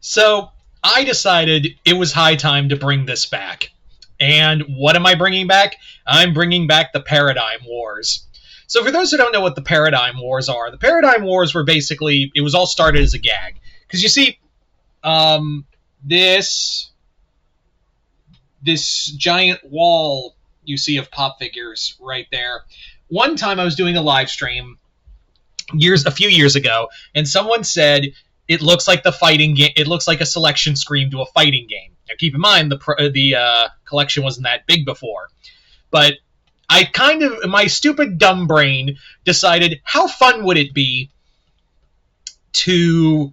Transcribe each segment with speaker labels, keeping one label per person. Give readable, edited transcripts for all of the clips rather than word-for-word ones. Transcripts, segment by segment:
Speaker 1: So I decided it was high time to bring this back. And what am I bringing back? I'm bringing back the Paradigm Wars. So for those who don't know what the Paradigm Wars are, the Paradigm Wars were basically, it was all started as a gag. Because you see, this giant wall you see of pop figures right there. One time I was doing a live stream a few years ago, and someone said it looks like the fighting game. It looks like a selection screen to a fighting game. Now, keep in mind the collection wasn't that big before, but I kind of, my stupid dumb brain decided how fun would it be to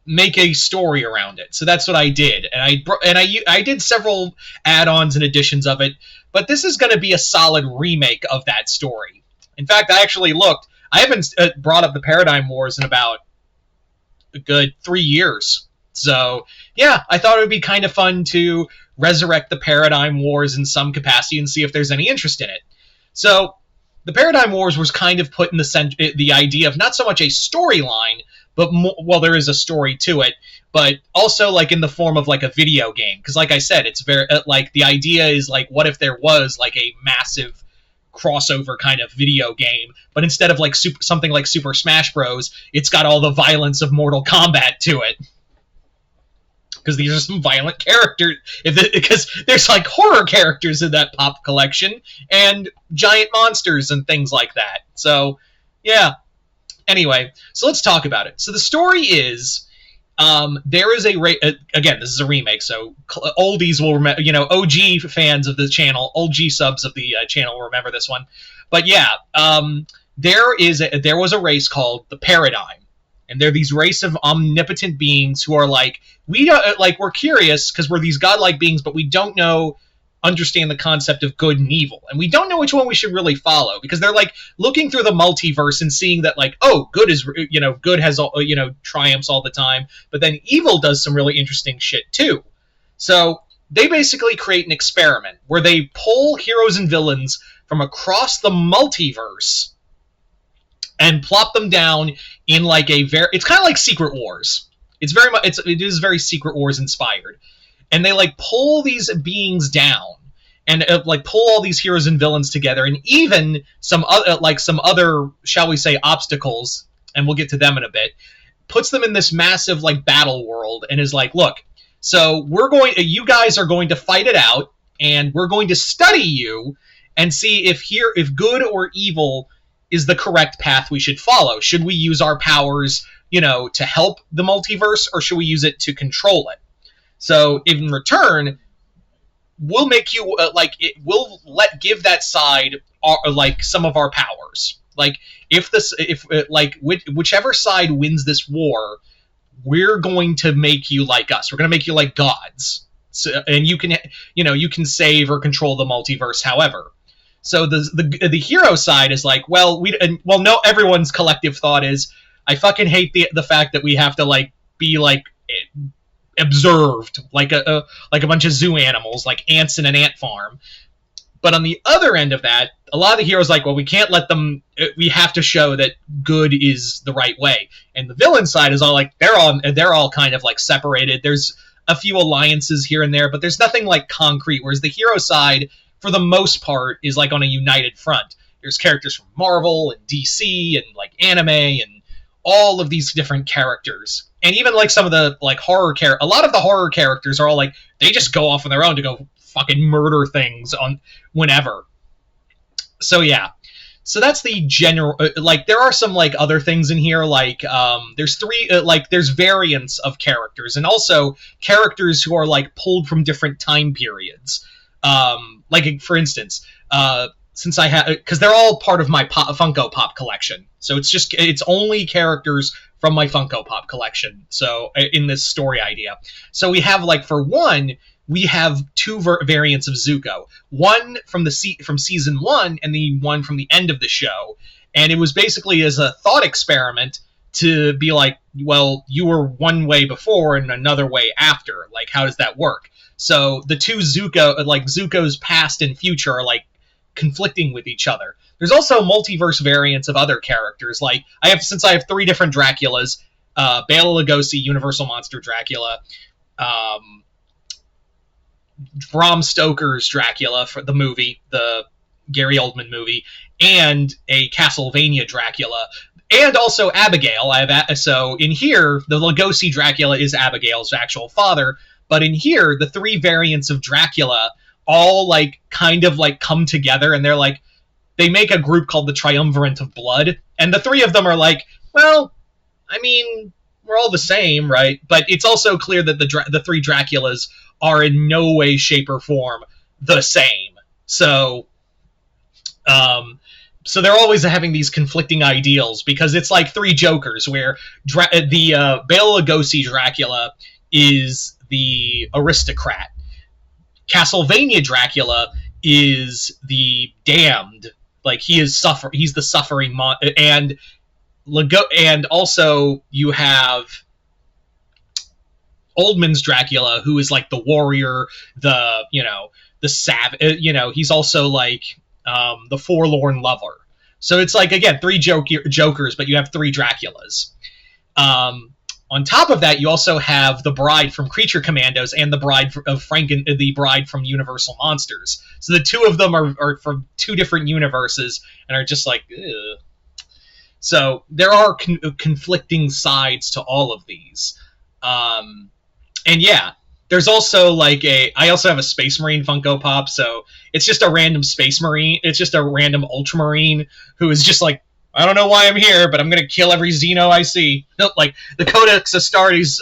Speaker 1: make a story around it. So that's what I did, and I did several add-ons and additions of it. But this is going to be a solid remake of that story. In fact, I actually looked. I haven't brought up the Paradigm Wars in about a good 3 years. So, yeah, I thought it would be kind of fun to resurrect the Paradigm Wars in some capacity and see if there's any interest in it. So, the Paradigm Wars was kind of put in the idea of not so much a storyline, but well, there is a story to it, but also like in the form of like a video game. Because like I said, it's very like the idea is like, what if there was like a massive crossover kind of video game, but instead of like something like Super Smash Bros, it's got all the violence of Mortal Kombat to it. Because these are some violent characters. Because there's like horror characters in that pop collection and giant monsters and things like that. So, yeah. Anyway, so let's talk about it. So the story is, there is again, this is a remake, so oldies will remember, OG fans of the channel, OG subs of the channel will remember this one. But yeah, there was a race called the Paradigm, and they're these race of omnipotent beings who are like, we're curious because we're these godlike beings, but we don't understand the concept of good and evil, and we don't know which one we should really follow, because they're like looking through the multiverse and seeing that like, oh, good has triumphs all the time, but then evil does some really interesting shit too. So they basically create an experiment where they pull heroes and villains from across the multiverse and plop them down in like it's kind of like Secret Wars. It is very Secret Wars inspired. And they like pull these beings down and like pull all these heroes and villains together, and even some other, shall we say, obstacles, and we'll get to them in a bit, puts them in this massive like battle world and is like, look, so you guys are going to fight it out, and we're going to study you and see if good or evil is the correct path we should follow. Should we use our powers, to help the multiverse, or should we use it to control it? So in return, we'll make you give that side some of our powers. Like whichever side wins this war, we're going to make you like us. We're going to make you like gods. So, and you can save or control the multiverse however. So the hero side is like, no, everyone's collective thought is, I fucking hate the fact that we have to like be like observed like a bunch of zoo animals, like ants in an ant farm. But on the other end of that, a lot of the heroes like, well, we can't let them. We have to show that good is the right way. And the villain side is all like, they're all kind of like separated. There's a few alliances here and there, but there's nothing like concrete. Whereas the hero side, for the most part, is like on a united front. There's characters from Marvel and DC and like anime and all of these different characters. And even like some of the like a lot of the horror characters are all like, they just go off on their own to go fucking murder things on whenever. So yeah. So that's the general, like there are some like other things in here, like there's variants of characters, and also characters who are like pulled from different time periods. Like for instance, since I have, because they're all part of my Funko Pop collection, so it's only characters from my Funko Pop collection. So in this story idea, so we have like for one, we have two variants of Zuko, one from from season 1 and the one from the end of the show, and it was basically as a thought experiment to be like, well, you were one way before and another way after, like how does that work? So the two Zuko's past and future are like conflicting with each other. There's also multiverse variants of other characters. Like since I have 3 different Draculas, Bela Lugosi, Universal Monster Dracula, um, Bram Stoker's Dracula for the movie, the Gary Oldman movie, and a Castlevania Dracula, and also Abigail. So in here, the Lugosi Dracula is Abigail's actual father, but in here, the three variants of Dracula all like kind of like come together, and they're like they make a group called the Triumvirate of Blood, and the three of them are like, well, I mean, we're all the same, right? But it's also clear that the three Draculas are in no way, shape, or form the same. So, so they're always having these conflicting ideals because it's like three Jokers, where the Bela Lugosi Dracula is the aristocrat, Castlevania Dracula is the damned, like he's the suffering and also you have Oldman's Dracula, who is like the warrior, the he's also like the forlorn lover. So it's like, again, three Jokers, but you have three Draculas. On top of that, you also have the bride from Creature Commandos and the bride of the bride from Universal Monsters. So the two of them are from two different universes and are just like, ugh. So there are conflicting sides to all of these. And yeah, there's also like I also have a Space Marine Funko Pop, so it's just a random Space Marine. It's just a random Ultramarine who is just like, I don't know why I'm here, but I'm going to kill every Xeno I see. No, like, the Codex Astartes,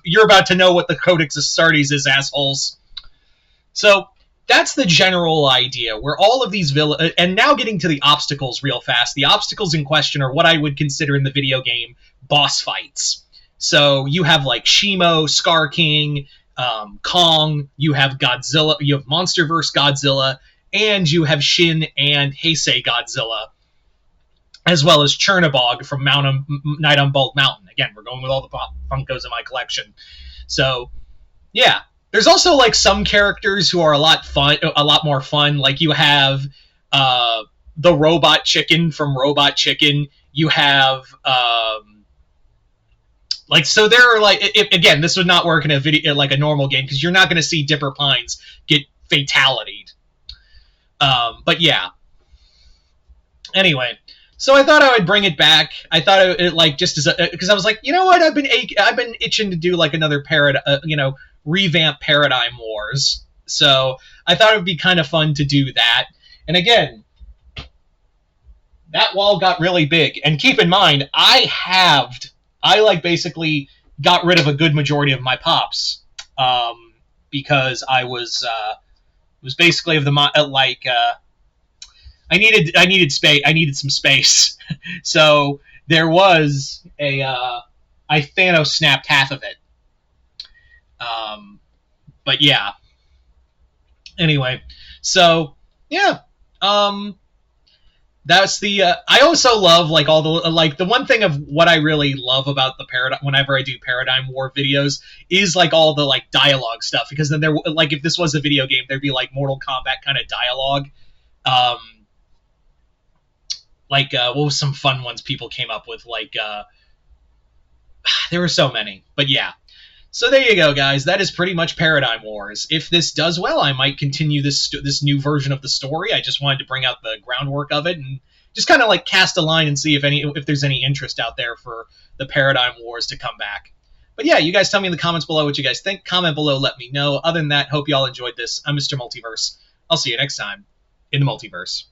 Speaker 1: you're about to know what the Codex Astartes is, assholes. So, that's the general idea, where all of these and now getting to the obstacles real fast. The obstacles in question are what I would consider in the video game boss fights. So, you have, like, Shimo, Scar King, Kong, you have Godzilla, you have Monsterverse Godzilla, and you have Shin and Heisei Godzilla, as well as Chernobog from Night on Bald Mountain. Again, we're going with all the Funkos in my collection. So, yeah. There's also, like, some characters who are a lot more fun. Like, you have the Robot Chicken from Robot Chicken. You have, so there are, like, again, this would not work in a video, like a normal game, because you're not going to see Dipper Pines get fatality'd. But, yeah. Anyway. So I thought I would bring it back. I thought because I was like, you know what? I've been itching to do like another revamp Paradigm Wars. So I thought it would be kind of fun to do that. And again, that wall got really big. And keep in mind, I basically got rid of a good majority of my pops, because I was basically of the I needed space. I needed some space. So there was I Thanos snapped half of it. But yeah. Anyway, so yeah. That's the. I also love like all the the one thing of what I really love about the Paradigm whenever I do Paradigm War videos is like all the like dialogue stuff, because then like if this was a video game, there'd be like Mortal Kombat kind of dialogue. What was some fun ones people came up with? There were so many. But yeah. So there you go, guys. That is pretty much Paradigm Wars. If this does well, I might continue this new version of the story. I just wanted to bring out the groundwork of it and just kind of like cast a line and see if there's any interest out there for the Paradigm Wars to come back. But yeah, you guys tell me in the comments below what you guys think. Comment below, let me know. Other than that, hope you all enjoyed this. I'm Mr. Multiverse. I'll see you next time in the Multiverse.